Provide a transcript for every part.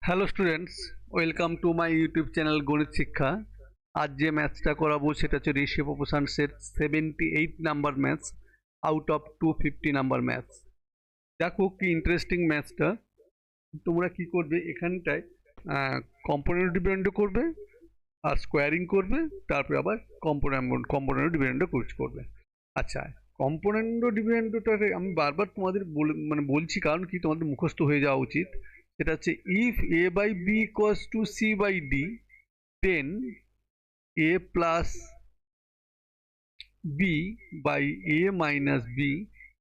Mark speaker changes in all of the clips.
Speaker 1: Hello students, welcome to my YouTube channel Ganit Shiksha. আজ যে ম্যাথসটা করাবো সেটা হচ্ছে রেশিও প্রপোর্শনসের 78 number maths out of 250 number maths. দেখো কি ইন্টারেস্টিং ম্যাথসটা। তোমরা কি করবে, এখানটায় কম্পোনেন্ট ডিপেন্ডও করবে আর স্কোয়ারিং করবে, তারপরে আবার কম্পোনেন্ট ডিপেন্ডও করবে। আচ্ছা, কম্পোনেন্ট ডিপেন্ডটাকে আমি বারবার তোমাদের বলছি, কারণ কি তোমাদের মুখস্থ হয়ে যাওয়া উচিত। সেটা হচ্ছে if A by B equals to C by D, then A plus B by A minus B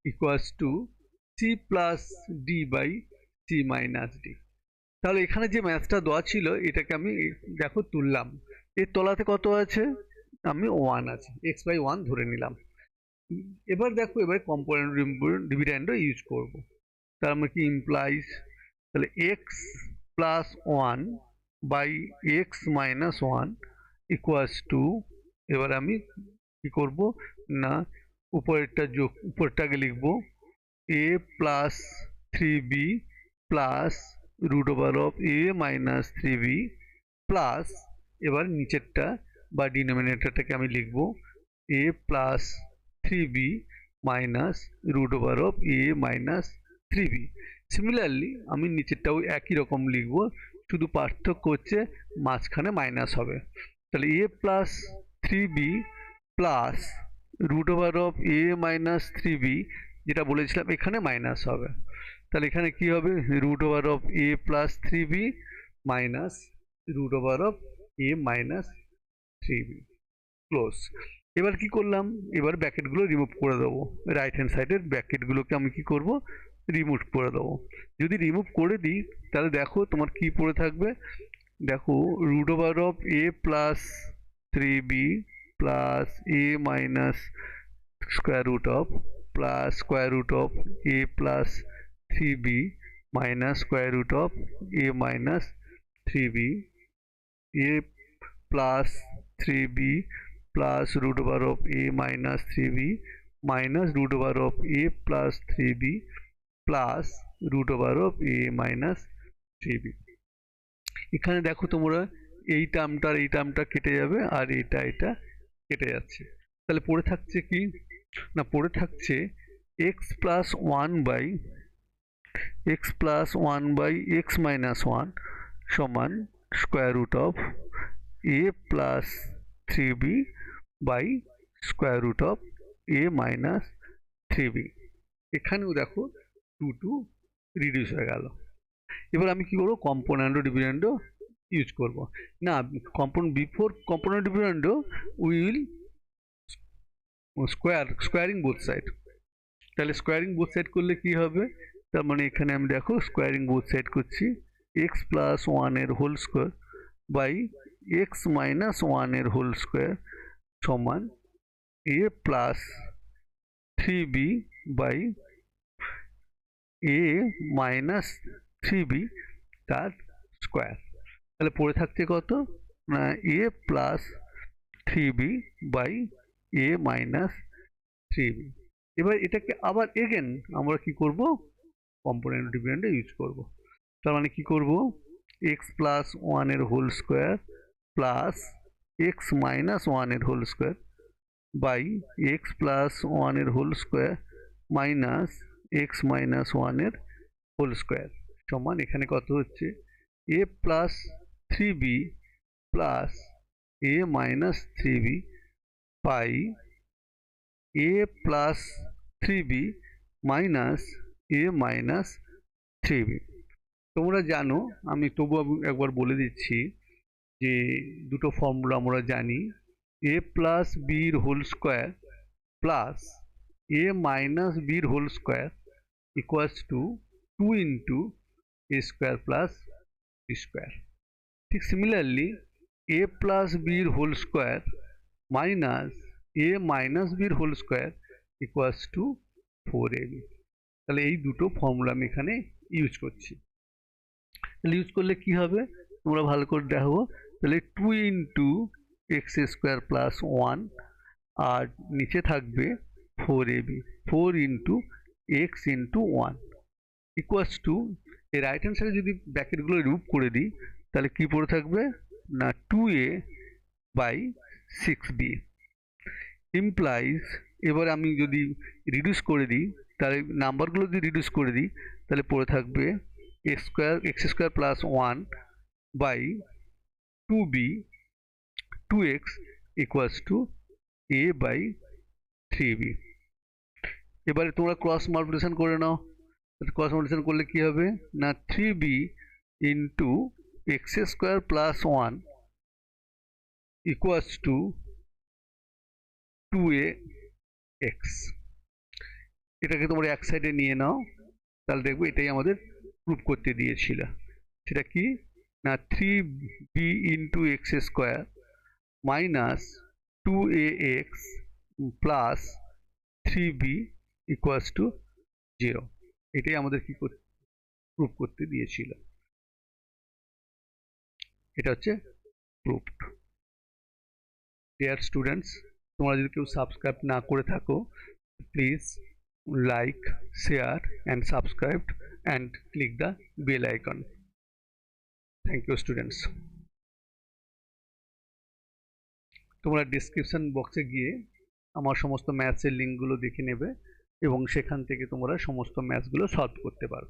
Speaker 1: equals to C plus D by C minus D. তাহলে এখানে যে ম্যাথটা দেওয়া ছিল এটাকে আমি দেখো তুললাম। এর তলাতে কত আছে? আমি 1 আছে, এক্স বাই 1 ধরে নিলাম। এবার দেখো, এবার কম্পোনেন্ট ডিভিডেন্ডও ইউজ করব। তার মানে কি ইমপ্লাইজ, তাহলে x plus 1 by x minus 1 equals to, এবার আমি কি করব না, উপরেরটাকে লিখবো a plus 3b plus root over of A minus 3b plus, এবার নিচেরটা বা ডিনোমিনেটরটাকে আমি লিখবো a plus 3b minus root over of A minus 3b। Similarly আমি নিচেরটাও একই রকম লিখবো, শুধু পার্থক্য হচ্ছে মাঝখানে মাইনাস হবে। তাহলে a plus 3b plus root over of A minus 3b, যেটা বলেছিলাম এখানে মাইনাস হবে। তাহলে এখানে কি হবে, root over of A plus 3b minus root over of A minus 3b close. এবার কি করলাম, এবার ব্র্যাকেটগুলো রিমুভ করে দেবো। রাইট হ্যান্ড সাইডের ব্র্যাকেটগুলোকে আমি কি করব, রিমুভ করে দেবো। যদি রিমুভ করে দিই তাহলে দেখো তোমার কি পড়ে থাকবে। দেখো root over of A plus 3b plus A minus square root of plus square root of A plus 3b minus square root of A minus 3b, A plus 3b plus root over of a minus 3b minus root over of a plus 3b plus root over of a minus 3b। এখানে দেখো তোমরা এই টার্মটা কেটে যাবে আর এটা কেটে যাচ্ছে। তাহলে পড়ে থাকছে কি না, পড়ে থাকছে x plus 1 by x minus 1 সমান square root of a plus 3b by square root of A minus 3b। এখানেও দেখো 2 রিডিউস হয়ে গেল। এবার আমি কি করবো, কম্পোনেন্ট ডিভিডেন্ডও ইউজ করব। না, বিফোর কম্পোনেন্ট ডিভিডেন্ডও উইল স্কোয়ারিং বোথ সাইড। তাহলে স্কোয়ারিং বোথ সাইড করলে কি হবে, তার মানে এখানে আমি দেখো স্কোয়ারিং বোথ সাইড করছি, এক্স প্লাস 1 এর whole square by x minus 1 এর হোল স্কোয়ার সমান a plus 3b by A minus 3b তার স্কোয়ার। তাহলে পড়ে থাকছে কত না, a plus 3b by A minus 3b। এবার এটাকে আবার এগেন আমরা কি করব, কম্পোনেন্ট ডিভিডেন্ডে ইউজ করব। তার মানে কি করব, এক্স প্লাস 1 এর whole square plus x minus 1 এর whole square by x plus 1 এর whole square minus x minus 1 এর হোল স্কোয়ার সমান, এখানে কত হচ্ছে a plus 3b plus A minus 3b by a plus 3b minus A minus 3b। তোমরা জানো, আমি তবু একবার বলে দিচ্ছি যে দুটো ফর্মুলা আমরা জানি, এ প্লাস বির হোল স্কোয়ার প্লাস এ মাইনাস বির whole square equals to 2 into A square plus B square. ঠিক সিমিলারলি এ প্লাস বির হোল স্কোয়ার মাইনাস এ মাইনাস বির whole square equals to 4ab। তাহলে এই দুটো ফর্মুলা আমি এখানে ইউজ করছি। তাহলে ইউজ করলে কি হবে তোমরা ভালো করে দেখো। তাহলে 2 ইন্টু এক্স স্কোয়ার প্লাস 1 আর নিচে থাকবে 4ab, 4 into x into 1 equals two, এই রাইট হ্যান্ড সাইডে যদি ব্র্যাকেটগুলো রিমুভ করে দিই তাহলে কি পড়ে থাকবে না 2a বাই 6b ইমপ্লাইজ। এবার আমি যদি রিডিউস করে দিই তাহলে নাম্বারগুলো যদি রিডিউস করে দিই তাহলে পড়ে থাকবে x square plus 1 by 2b 2x equals to a by 3b। এবারে তোমরা ক্রস মাল্টিপ্লিকেশন করে নাও। ক্রস মাল্টিপ্লিকেশন করলে কি হবে না 3b into x square plus 1 equals two 2ax। এটাকে তোমরা এক সাইডে নিয়ে নাও, তাহলে দেখবো এটাই আমাদের প্রুফ করতে দিয়েছিল। সেটা কি না 3b into x square minus 2ax plus 3b equals to 0। এটাই আমাদের কি প্রুফ করতে দিয়েছিল। এটা হচ্ছে প্রুফড। ডিয়ার স্টুডেন্টস, তোমরা যদি কেউ সাবস্ক্রাইব না করে থাকো please like, share and subscribe and click the bell icon. Thank you students. তোমরা ডিসক্রিপশন বক্সে গিয়ে আমার সমস্ত ম্যাথসের লিঙ্কগুলো দেখে নেবে এবং সেখান থেকে তোমরা সমস্ত ম্যাথসগুলো সলভ করতে পারো।